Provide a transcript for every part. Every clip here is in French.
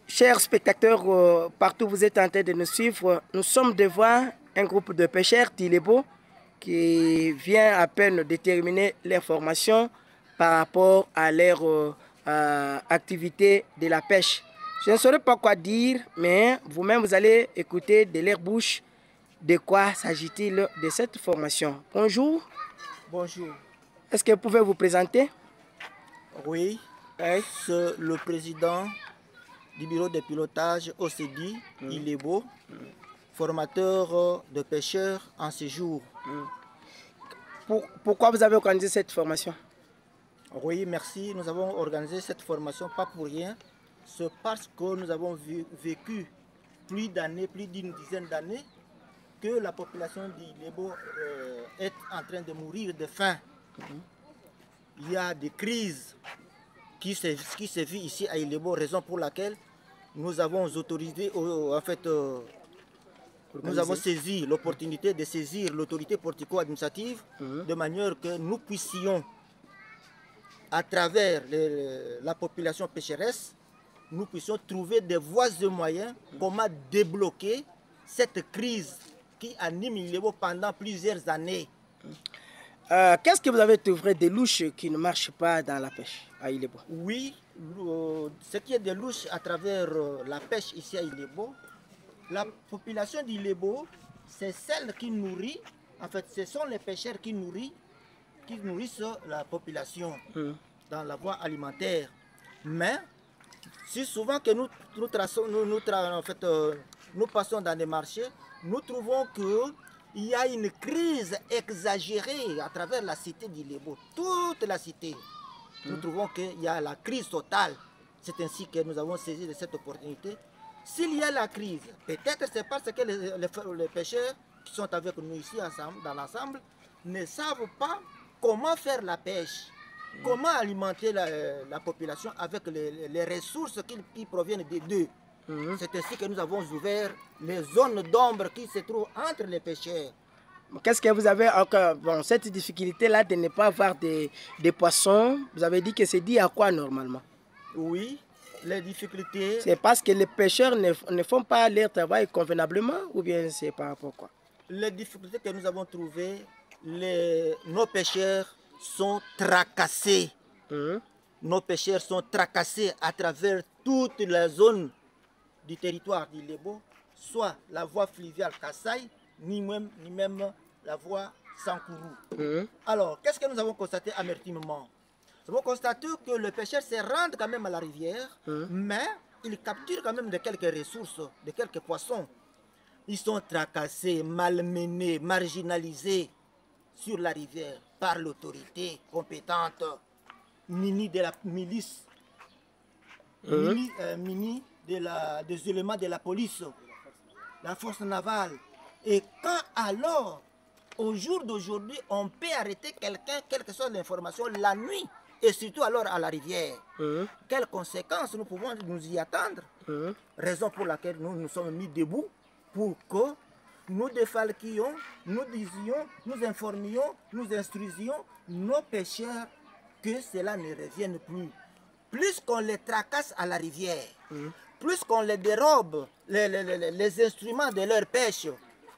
Chers spectateurs, partout où vous êtes en train de nous suivre, nous sommes devant un groupe de pêcheurs d'Ilebo qui vient à peine de terminer leur formation par rapport à leur activité de la pêche. Je ne saurais pas quoi dire, mais vous-même vous allez écouter de leur bouche de quoi s'agit-il de cette formation. Bonjour. Bonjour. Est-ce que vous pouvez vous présenter? Oui, c'est le président du bureau de pilotage OCD, Ilebo, formateur de pêcheurs en séjour. Pourquoi vous avez organisé cette formation? Oui, merci. Nous avons organisé cette formation pas pour rien. C'est parce que nous avons vécu plus d'une dizaine d'années, que la population d'Ilebo est en train de mourir de faim. Il y a des crises qui se vit ici à Ilebo, raison pour laquelle nous avons autorisé, nous avons saisi l'opportunité de saisir l'autorité portico-administrative de manière que nous puissions, à travers la population pécheresse, nous puissions trouver des voies et moyens comment débloquer cette crise qui anime Ilebo pendant plusieurs années. Qu'est-ce que vous avez trouvé de louche qui ne marche pas dans la pêche à Ilebo? Oui, ce qui est de louche à travers la pêche ici à Ilebo, la population d'Ilebo, c'est celle qui nourrit, en fait, ce sont les pêcheurs qui nourrissent la population dans la voie alimentaire. Mais, si souvent que nous passons dans des marchés, nous trouvons qu'il y a une crise exagérée à travers la cité d'Ilebo, toute la cité. Nous trouvons qu'il y a la crise totale. C'est ainsi que nous avons saisi de cette opportunité. S'il y a la crise, peut-être c'est parce que les pêcheurs qui sont avec nous ici dans l'ensemble ne savent pas comment faire la pêche, comment alimenter la population avec les ressources qui proviennent d'eux. C'est ainsi que nous avons ouvert les zones d'ombre qui se trouvent entre les pêcheurs. Qu'est-ce que vous avez encore, cette difficulté-là de ne pas avoir des poissons, vous avez dit que c'est dû à quoi normalement? Oui, les difficultés... C'est parce que les pêcheurs ne font pas leur travail convenablement ou bien c'est par rapport à quoi? Les difficultés que nous avons trouvées, nos pêcheurs sont tracassés. Nos pêcheurs sont tracassés à travers toute la zone du territoire d'Ilebo, soit la voie fluviale Kassai, ni même la voie Sankourou. Alors, qu'est-ce que nous avons constaté amertumement? Nous avons constaté que les pêcheurs se rendent quand même à la rivière, mais ils capturent quand même de quelques ressources, de quelques poissons. Ils sont tracassés, malmenés, marginalisés sur la rivière par l'autorité compétente, mini de la milice, mini des éléments de la police, la force navale. Et quand alors, au jour d'aujourd'hui, on peut arrêter quelqu'un, quelle que soit l'information, la nuit, et surtout alors à la rivière, quelles conséquences nous pouvons nous y attendre? Raison pour laquelle nous nous sommes mis debout pour que nous défalquions, nous disions, nous informions, nous instruisions nos pêcheurs que cela ne revienne plus. Plus qu'on les tracasse à la rivière, plus qu'on les dérobe les instruments de leur pêche,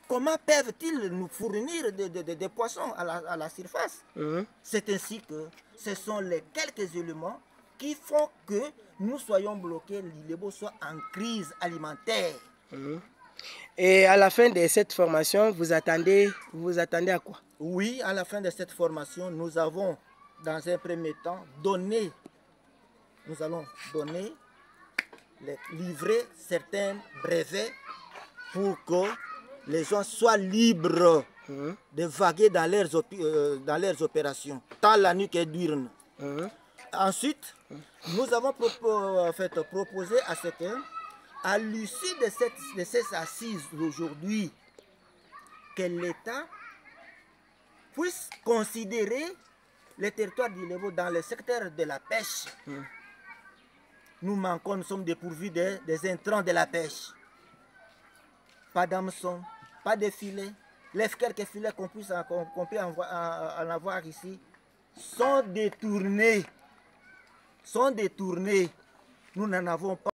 comment peuvent-ils nous fournir des poissons à la surface? C'est ainsi que ce sont les quelques éléments qui font que nous soyons bloqués, l'Ilebo soit en crise alimentaire. Et à la fin de cette formation, vous attendez à quoi? Oui, à la fin de cette formation, nous avons, dans un premier temps, nous allons livrer certains brevets pour que les gens soient libres de vaguer dans leurs opérations, tant la nuit que diurne. Ensuite, nous avons proposé à certains, à l'issue de ces assises d'aujourd'hui, que l'État puisse considérer le territoire d'Ilebo dans le secteur de la pêche. Nous manquons, nous sommes dépourvus des intrants de la pêche. Pas d'hameçon, pas de filets. Les quelques filets qu'on peut en avoir ici sont détournés. Nous n'en avons pas.